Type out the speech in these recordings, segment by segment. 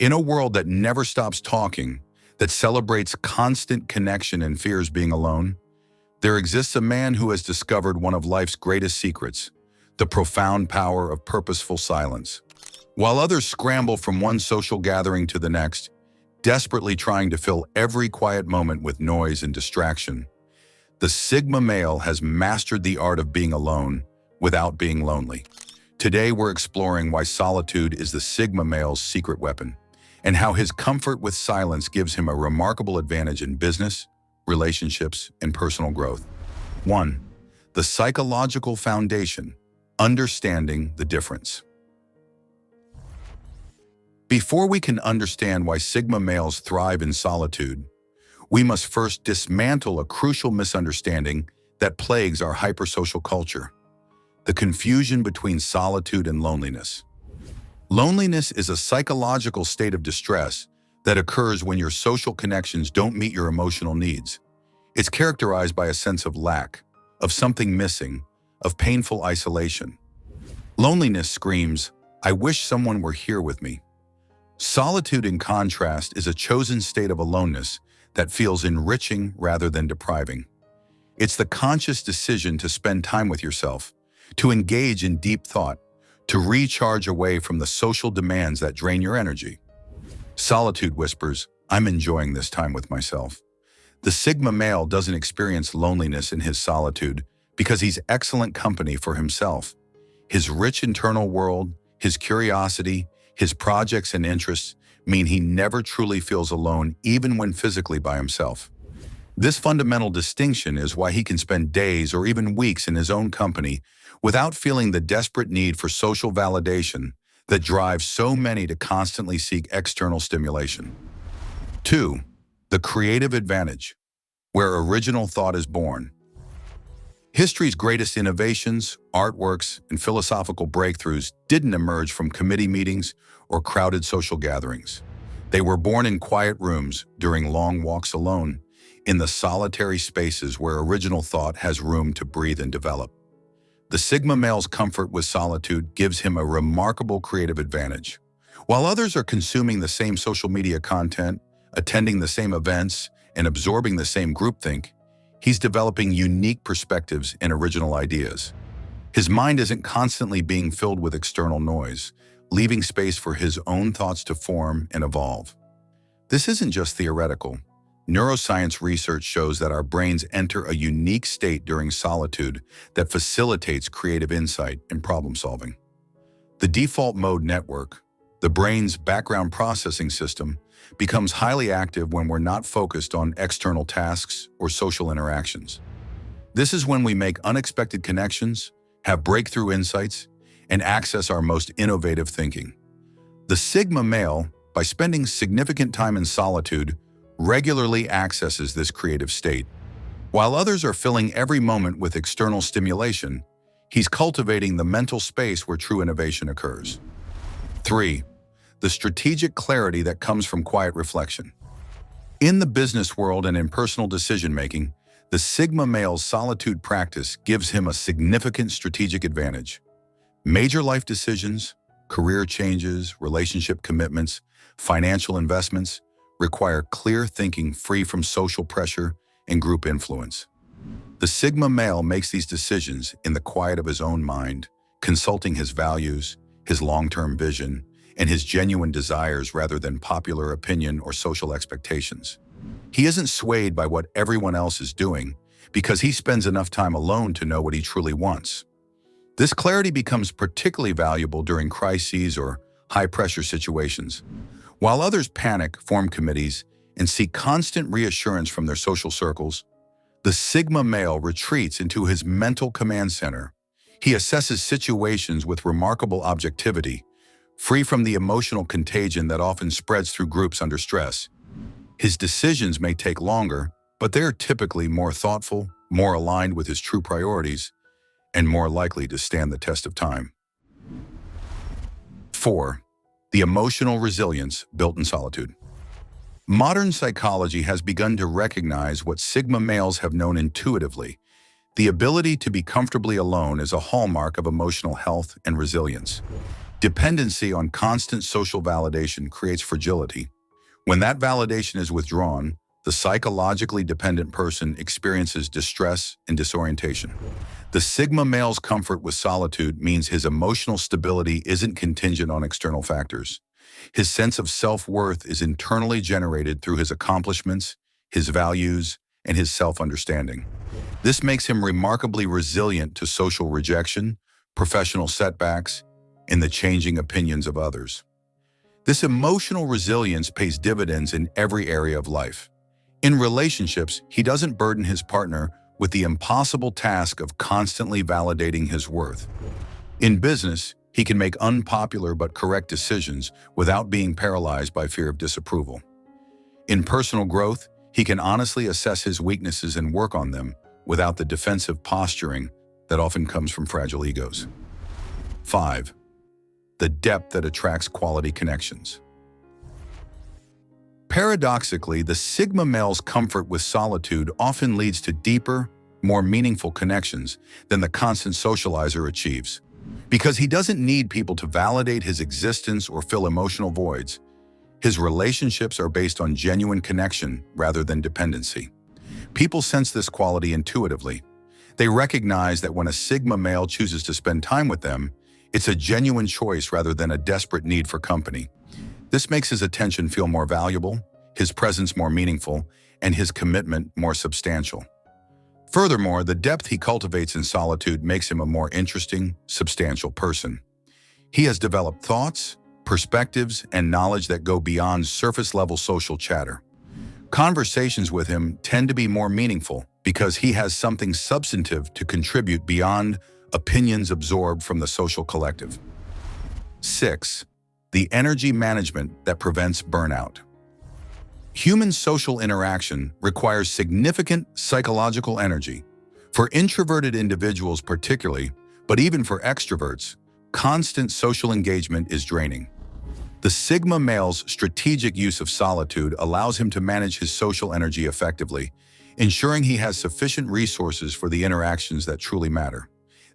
In a world that never stops talking, that celebrates constant connection and fears being alone, there exists a man who has discovered one of life's greatest secrets, the profound power of purposeful silence. While others scramble from one social gathering to the next, desperately trying to fill every quiet moment with noise and distraction, the Sigma male has mastered the art of being alone without being lonely. Today we're exploring why solitude is the Sigma male's secret weapon, and how his comfort with silence gives him a remarkable advantage in business, relationships, and personal growth. 1. The psychological foundation, understanding the difference. Before we can understand why Sigma males thrive in solitude, we must first dismantle a crucial misunderstanding that plagues our hypersocial culture: the confusion between solitude and loneliness. Loneliness is a psychological state of distress that occurs when your social connections don't meet your emotional needs. It's characterized by a sense of lack, of something missing, of painful isolation. Loneliness screams, "I wish someone were here with me." Solitude, in contrast, is a chosen state of aloneness that feels enriching rather than depriving. It's the conscious decision to spend time with yourself, to engage in deep thought, to recharge away from the social demands that drain your energy. Solitude whispers, "I'm enjoying this time with myself." The Sigma male doesn't experience loneliness in his solitude because he's excellent company for himself. His rich internal world, his curiosity, his projects and interests mean he never truly feels alone, even when physically by himself. This fundamental distinction is why he can spend days or even weeks in his own company without feeling the desperate need for social validation that drives so many to constantly seek external stimulation. 2. The creative advantage, where original thought is born. History's greatest innovations, artworks, and philosophical breakthroughs didn't emerge from committee meetings or crowded social gatherings. They were born in quiet rooms, during long walks alone, in the solitary spaces where original thought has room to breathe and develop. The Sigma male's comfort with solitude gives him a remarkable creative advantage. While others are consuming the same social media content, attending the same events, and absorbing the same groupthink, he's developing unique perspectives and original ideas. His mind isn't constantly being filled with external noise, leaving space for his own thoughts to form and evolve. This isn't just theoretical. Neuroscience research shows that our brains enter a unique state during solitude that facilitates creative insight and problem solving. The default mode network, the brain's background processing system, becomes highly active when we're not focused on external tasks or social interactions. This is when we make unexpected connections, have breakthrough insights, and access our most innovative thinking. The Sigma male, by spending significant time in solitude, regularly accesses this creative state. While others are filling every moment with external stimulation, he's cultivating the mental space where true innovation occurs. 3. The strategic clarity that comes from quiet reflection. In the business world and in personal decision-making, the Sigma male's solitude practice gives him a significant strategic advantage. Major life decisions, career changes, relationship commitments, financial investments require clear thinking free from social pressure and group influence. The Sigma male makes these decisions in the quiet of his own mind, consulting his values, his long-term vision, and his genuine desires rather than popular opinion or social expectations. He isn't swayed by what everyone else is doing because he spends enough time alone to know what he truly wants. This clarity becomes particularly valuable during crises or high-pressure situations. While others panic, form committees, and seek constant reassurance from their social circles, the Sigma male retreats into his mental command center. He assesses situations with remarkable objectivity, free from the emotional contagion that often spreads through groups under stress. His decisions may take longer, but they're typically more thoughtful, more aligned with his true priorities, and more likely to stand the test of time. 4. The emotional resilience built in solitude. Modern psychology has begun to recognize what Sigma males have known intuitively. The ability to be comfortably alone is a hallmark of emotional health and resilience. Dependency on constant social validation creates fragility. When that validation is withdrawn, the psychologically dependent person experiences distress and disorientation. The Sigma male's comfort with solitude means his emotional stability isn't contingent on external factors. His sense of self-worth is internally generated through his accomplishments, his values, and his self-understanding. This makes him remarkably resilient to social rejection, professional setbacks, and the changing opinions of others. This emotional resilience pays dividends in every area of life. In relationships, he doesn't burden his partner with the impossible task of constantly validating his worth. In business, he can make unpopular but correct decisions without being paralyzed by fear of disapproval. In personal growth, he can honestly assess his weaknesses and work on them without the defensive posturing that often comes from fragile egos. 5. The depth that attracts quality connections. Paradoxically, the Sigma male's comfort with solitude often leads to deeper, more meaningful connections than the constant socializer achieves. Because he doesn't need people to validate his existence or fill emotional voids, his relationships are based on genuine connection rather than dependency. People sense this quality intuitively. They recognize that when a Sigma male chooses to spend time with them, it's a genuine choice rather than a desperate need for company. This makes his attention feel more valuable, his presence more meaningful, and his commitment more substantial. Furthermore, the depth he cultivates in solitude makes him a more interesting, substantial person. He has developed thoughts, perspectives, and knowledge that go beyond surface-level social chatter. Conversations with him tend to be more meaningful because he has something substantive to contribute beyond opinions absorbed from the social collective. 6. The energy management that prevents burnout. Human social interaction requires significant psychological energy. For introverted individuals particularly, but even for extroverts, constant social engagement is draining. The Sigma male's strategic use of solitude allows him to manage his social energy effectively, ensuring he has sufficient resources for the interactions that truly matter.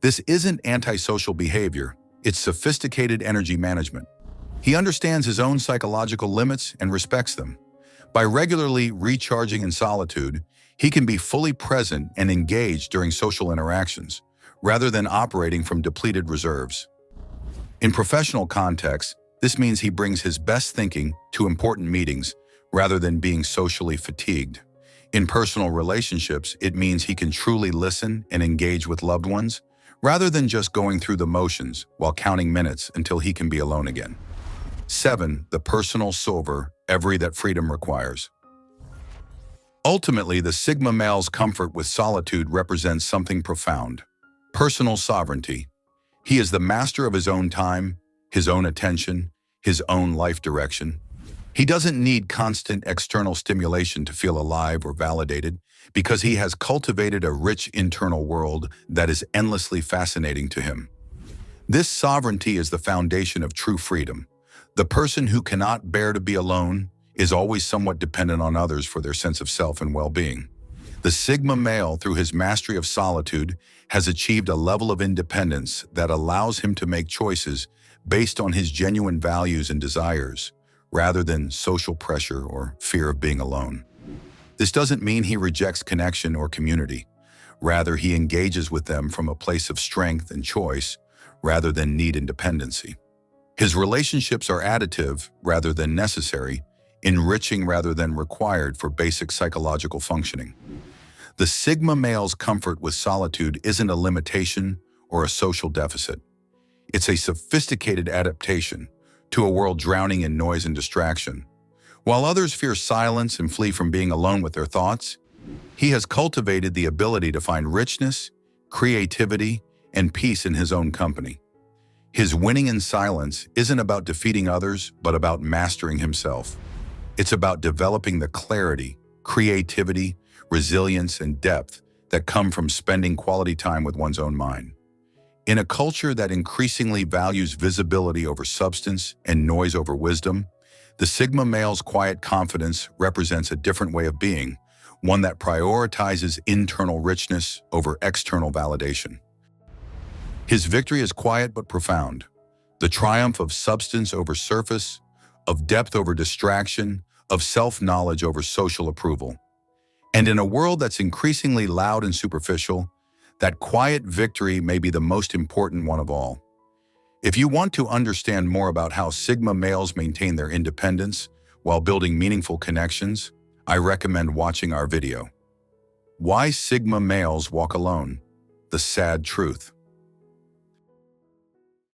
This isn't antisocial behavior, it's sophisticated energy management. He understands his own psychological limits and respects them. By regularly recharging in solitude, he can be fully present and engaged during social interactions, rather than operating from depleted reserves. In professional contexts, this means he brings his best thinking to important meetings, rather than being socially fatigued. In personal relationships, it means he can truly listen and engage with loved ones, rather than just going through the motions while counting minutes until he can be alone again. 7. The personal silver every that freedom requires. Ultimately, the Sigma male's comfort with solitude represents something profound: personal sovereignty. He is the master of his own time, his own attention, his own life direction. He doesn't need constant external stimulation to feel alive or validated because he has cultivated a rich internal world that is endlessly fascinating to him. This sovereignty is the foundation of true freedom. The person who cannot bear to be alone is always somewhat dependent on others for their sense of self and well-being. The Sigma male, through his mastery of solitude, has achieved a level of independence that allows him to make choices based on his genuine values and desires, rather than social pressure or fear of being alone. This doesn't mean he rejects connection or community. Rather, he engages with them from a place of strength and choice, rather than need and dependency. His relationships are additive rather than necessary, enriching rather than required for basic psychological functioning. The Sigma male's comfort with solitude isn't a limitation or a social deficit. It's a sophisticated adaptation to a world drowning in noise and distraction. While others fear silence and flee from being alone with their thoughts, he has cultivated the ability to find richness, creativity, and peace in his own company. His winning in silence isn't about defeating others, but about mastering himself. It's about developing the clarity, creativity, resilience, and depth that come from spending quality time with one's own mind. In a culture that increasingly values visibility over substance and noise over wisdom, the Sigma male's quiet confidence represents a different way of being, one that prioritizes internal richness over external validation. His victory is quiet but profound. The triumph of substance over surface, of depth over distraction, of self-knowledge over social approval. And in a world that's increasingly loud and superficial, that quiet victory may be the most important one of all. If you want to understand more about how Sigma males maintain their independence while building meaningful connections, I recommend watching our video. Why Sigma males walk alone? The sad truth.